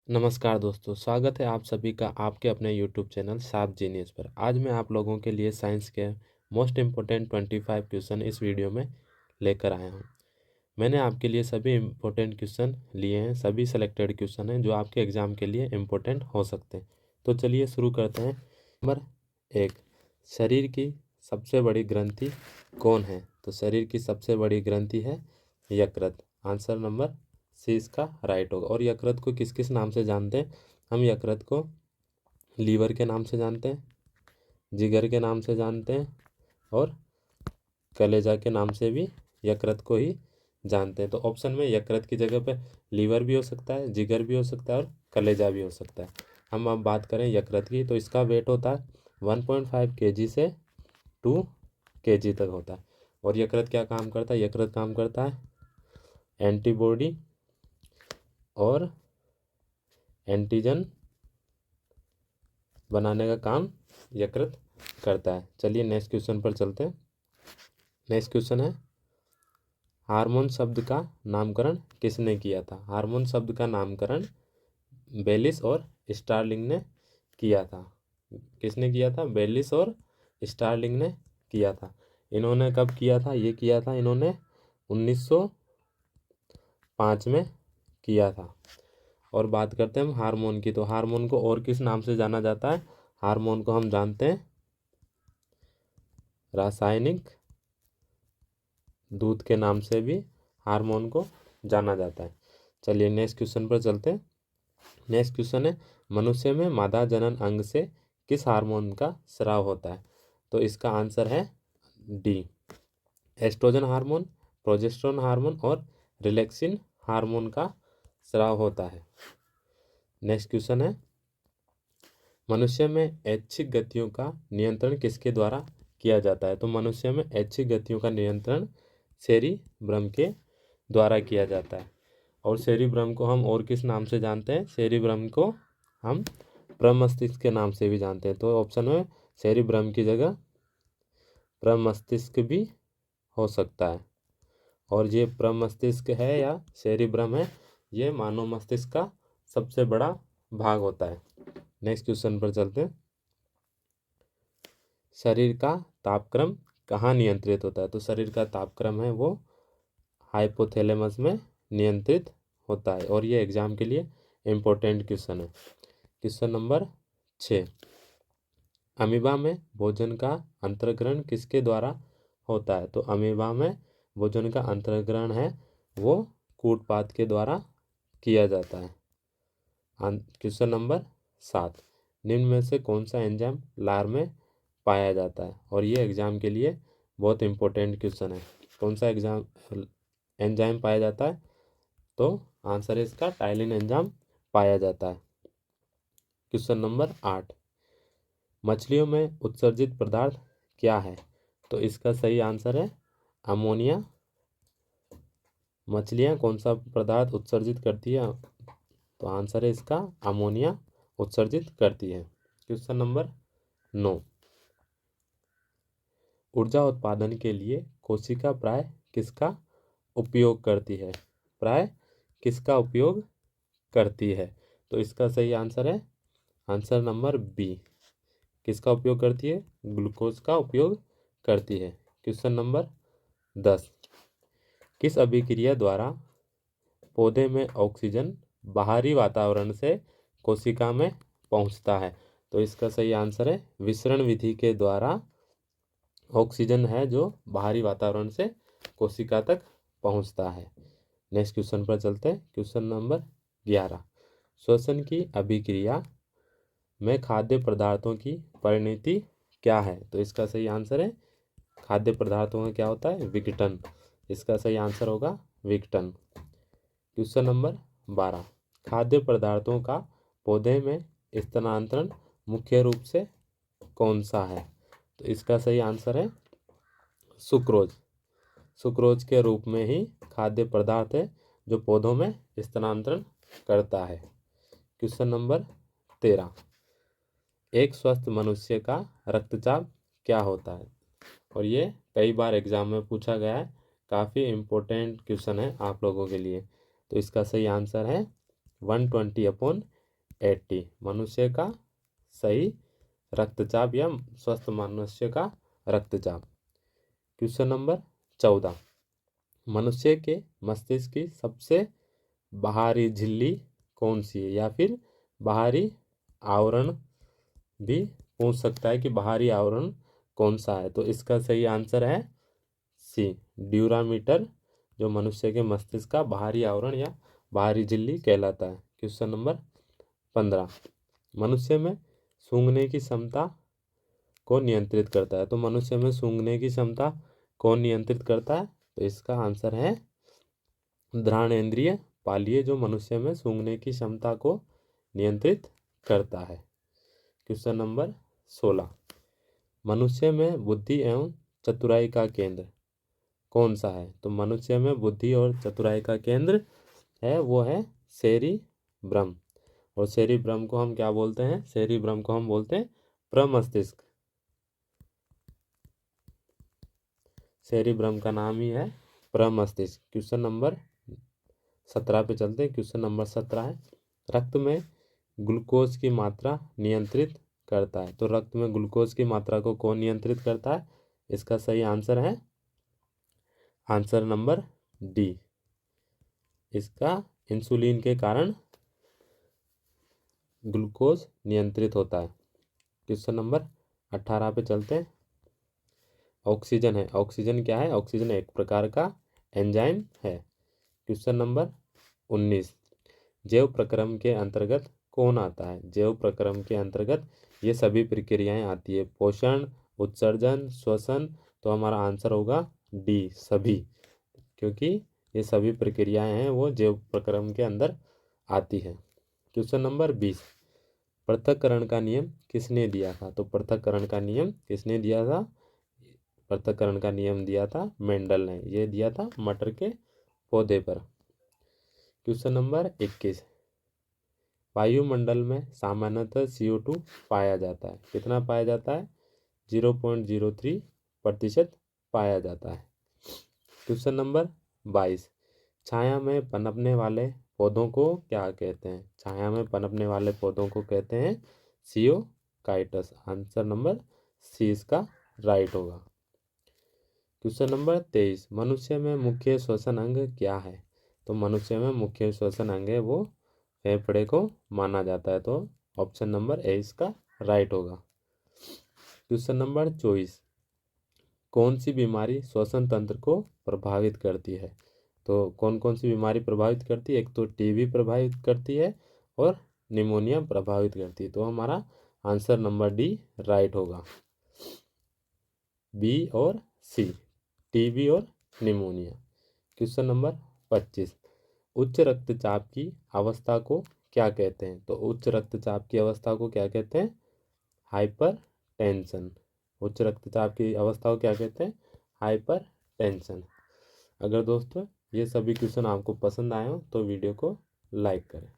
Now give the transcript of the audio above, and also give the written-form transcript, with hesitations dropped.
नमस्कार दोस्तों, स्वागत है आप सभी का आपके अपने यूट्यूब चैनल साफ जीनियस पर। आज मैं आप लोगों के लिए साइंस के मोस्ट इम्पोर्टेंट 25 क्वेश्चन इस वीडियो में लेकर आया हूं। मैंने आपके लिए सभी इम्पोर्टेंट क्वेश्चन लिए हैं, सभी सेलेक्टेड क्वेश्चन हैं जो आपके एग्जाम के लिए इम्पोर्टेंट हो सकते हैं। तो चलिए शुरू करते हैं। नंबर 1, शरीर की सबसे बड़ी ग्रंथि कौन है? तो शरीर की सबसे बड़ी ग्रंथि है यकृत। आंसर नंबर सी इसका राइट होगा। और यकृत को किस किस नाम से जानते हैं? हम यकृत को लीवर के नाम से जानते हैं, जिगर के नाम से जानते हैं और कलेजा के नाम से भी यकृत को ही जानते हैं। तो ऑप्शन में यकृत की जगह पे लीवर भी हो सकता है, जिगर भी हो सकता है और कलेजा भी हो सकता है। हम अब बात करें यकृत की, तो इसका वेट होता है 1.5 kg से 2 kg तक होता है। और यकृत क्या काम करता है? यकृत काम करता है एंटीबॉडी और एंटीजन बनाने का काम यकृत करता है। चलिए नेक्स्ट क्वेश्चन पर चलते हैं। नेक्स्ट क्वेश्चन है, हार्मोन शब्द का नामकरण किसने किया था? हार्मोन शब्द का नामकरण बेलिस और स्टार्लिंग ने किया था। किसने किया था? बेलिस और स्टार्लिंग ने किया था। इन्होंने कब किया था? ये किया था इन्होंने 1905 में किया था। और बात करते हैं हम हार्मोन की, तो हार्मोन को और किस नाम से जाना जाता है? हार्मोन को हम जानते हैं रासायनिक दूध के नाम से भी हार्मोन को जाना जाता है। चलिए नेक्स्ट क्वेश्चन पर चलते हैं। नेक्स्ट क्वेश्चन है, मनुष्य में मादा जनन अंग से किस हार्मोन का स्राव होता है? तो इसका आंसर है D, estrogen hormone, progesterone hormone और रिलैक्सिन हार्मोन का स्राव होता है। नेक्स्ट क्वेश्चन है, मनुष्य में ऐच्छिक गतियों का नियंत्रण किसके द्वारा किया जाता है? तो मनुष्य में ऐच्छिक गतियों का नियंत्रण सेरिब्रम के द्वारा किया जाता है। और सेरिब्रम को हम और किस नाम से जानते हैं? सेरिब्रम को हम प्रमस्तिष्क के नाम से भी जानते हैं। तो ऑप्शन में सेरिब्रम की जगह प्रमस्तिष्क भी हो सकता है। और ये प्रमस्तिष्क है या सेरिब्रम है, ये मानव मस्तिष्क का सबसे बड़ा भाग होता है। नेक्स्ट क्वेश्चन पर चलते हैं। शरीर का तापक्रम कहाँ नियंत्रित होता है? तो शरीर का तापक्रम है वो हाइपोथैलेमस में नियंत्रित होता है। और ये एग्जाम के लिए इम्पोर्टेंट क्वेश्चन है। क्वेश्चन नंबर 6, अमीबा में भोजन का अंतर्ग्रहण किसके द्वारा होता है? तो अमीबा में भोजन का अंतर्ग्रहण है वो कूटपाद के द्वारा किया जाता है। क्वेश्चन नंबर 7, निम्न में से कौन सा एंजाइम लार में पाया जाता है? और ये एग्जाम के लिए बहुत इंपॉर्टेंट क्वेश्चन है। कौन सा एंजाइम पाया जाता है? तो आंसर है इसका टाइलिन एंजाइम पाया जाता है। क्वेश्चन नंबर 8, मछलियों में उत्सर्जित पदार्थ क्या है? तो इसका सही आंसर है अमोनिया। मछलियाँ कौन सा पदार्थ उत्सर्जित करती है? तो आंसर है इसका अमोनिया उत्सर्जित करती है। क्वेश्चन नंबर 9, ऊर्जा उत्पादन के लिए कोशिका प्राय किसका उपयोग करती है? प्राय किसका उपयोग करती है? तो इसका सही आंसर है आंसर नंबर बी, किसका उपयोग करती है? ग्लूकोज का उपयोग करती है। क्वेश्चन नंबर 10, किस अभिक्रिया द्वारा पौधे में ऑक्सीजन बाहरी वातावरण से कोशिका में पहुंचता है? तो इसका सही आंसर है विसरण विधि के द्वारा ऑक्सीजन है जो बाहरी वातावरण से कोशिका तक पहुंचता है। नेक्स्ट क्वेश्चन पर चलते हैं। क्वेश्चन नंबर 11, श्वसन की अभिक्रिया में खाद्य पदार्थों की परिणति क्या है? तो इसका सही आंसर है खाद्य पदार्थों में क्या होता है? विघटन। इसका सही आंसर होगा विघटन। क्वेश्चन नंबर 12, खाद्य पदार्थों का पौधे में स्थानांतरण मुख्य रूप से कौन सा है? तो इसका सही आंसर है सुक्रोज। सुक्रोज के रूप में ही खाद्य पदार्थ है जो पौधों में स्थानांतरण करता है। क्वेश्चन नंबर 13, एक स्वस्थ मनुष्य का रक्तचाप क्या होता है? और ये कई बार एग्जाम में पूछा गया है, काफ़ी इम्पोर्टेंट क्वेश्चन है आप लोगों के लिए। तो इसका सही आंसर है 120/80। 80। मनुष्य का सही रक्तचाप या स्वस्थ मनुष्य का रक्तचाप। क्वेश्चन नंबर 14, मनुष्य के मस्तिष्क की सबसे बाहरी झिल्ली कौन सी है, या फिर बाहरी आवरण भी पूछ सकता है कि बाहरी आवरण कौन सा है। तो इसका सही आंसर है सी, ड्यूरामीटर, जो मनुष्य के मस्तिष्क का बाहरी आवरण या बाहरी झिल्ली कहलाता है। क्वेश्चन नंबर 15, मनुष्य में सूंघने की क्षमता को नियंत्रित करता है। तो मनुष्य में सूंघने की क्षमता कौन नियंत्रित करता है? तो इसका आंसर है घ्राणेंद्रिय पालिय, जो मनुष्य में सूंघने की क्षमता को नियंत्रित करता है। क्वेश्चन नंबर 16, मनुष्य में बुद्धि एवं चतुराई का केंद्र कौन सा है? तो मनुष्य में बुद्धि और चतुराई का केंद्र है वो है सेरिब्रम, और सेरिब्रम को हम क्या बोलते हैं? सेरिब्रम को हम बोलते हैं प्रमस्तिष्क। सेरिब्रम का नाम ही है प्रमस्तिष्क। क्वेश्चन नंबर 17 पे चलते हैं। क्वेश्चन नंबर 17 है, रक्त में ग्लूकोज की मात्रा नियंत्रित करता है। तो रक्त में ग्लूकोज की मात्रा को कौन नियंत्रित करता है? इसका सही आंसर है आंसर नंबर डी, इसका इंसुलिन के कारण ग्लूकोज नियंत्रित होता है। क्वेश्चन नंबर 18 पे चलते हैं। ऑक्सीजन है, ऑक्सीजन क्या है? ऑक्सीजन एक प्रकार का एंजाइम है। क्वेश्चन नंबर 19, जैव प्रक्रम के अंतर्गत कौन आता है? जैव प्रक्रम के अंतर्गत ये सभी प्रक्रियाएं आती है, पोषण, उत्सर्जन, श्वसन। तो हमारा आंसर होगा डी, सभी, क्योंकि ये सभी प्रक्रियाएं हैं वो जैव प्रक्रम के अंदर आती है। क्वेश्चन नंबर 20, पृथक्करण का नियम किसने दिया था? तो पृथक्करण का नियम किसने दिया था? पृथक्करण का नियम दिया था मेंडल ने, ये दिया था मटर के पौधे पर। क्वेश्चन नंबर 21, वायुमंडल में सामान्यतः CO2 पाया जाता है। कितना पाया जाता है? 0.03% पाया जाता है। क्वेश्चन नंबर 22, छाया में पनपने वाले पौधों को क्या कहते हैं? छाया में पनपने वाले पौधों को कहते हैं सियोकाइटस। आंसर नंबर सी इसका राइट होगा। क्वेश्चन नंबर 23, मनुष्य में मुख्य श्वसन अंग क्या है? तो मनुष्य में मुख्य श्वसन अंग है वो फेफड़े को माना जाता है। तो ऑप्शन नंबर ए इसका राइट होगा। क्वेश्चन नंबर 24, कौन सी बीमारी श्वसन तंत्र को प्रभावित करती है? तो कौन कौन सी बीमारी प्रभावित करती है? एक तो टीबी प्रभावित करती है और निमोनिया प्रभावित करती है। तो हमारा आंसर नंबर डी राइट होगा, बी और सी, टीबी और निमोनिया। क्वेश्चन नंबर 25, उच्च रक्तचाप की अवस्था को क्या कहते हैं? तो उच्च रक्तचाप की अवस्था को क्या कहते हैं? Hyper tension. उच्च रक्तचाप की अवस्था को क्या कहते हैं? Hyper tension. अगर दोस्तों ये सभी क्वेश्चन आपको पसंद आए हो तो वीडियो को लाइक करें।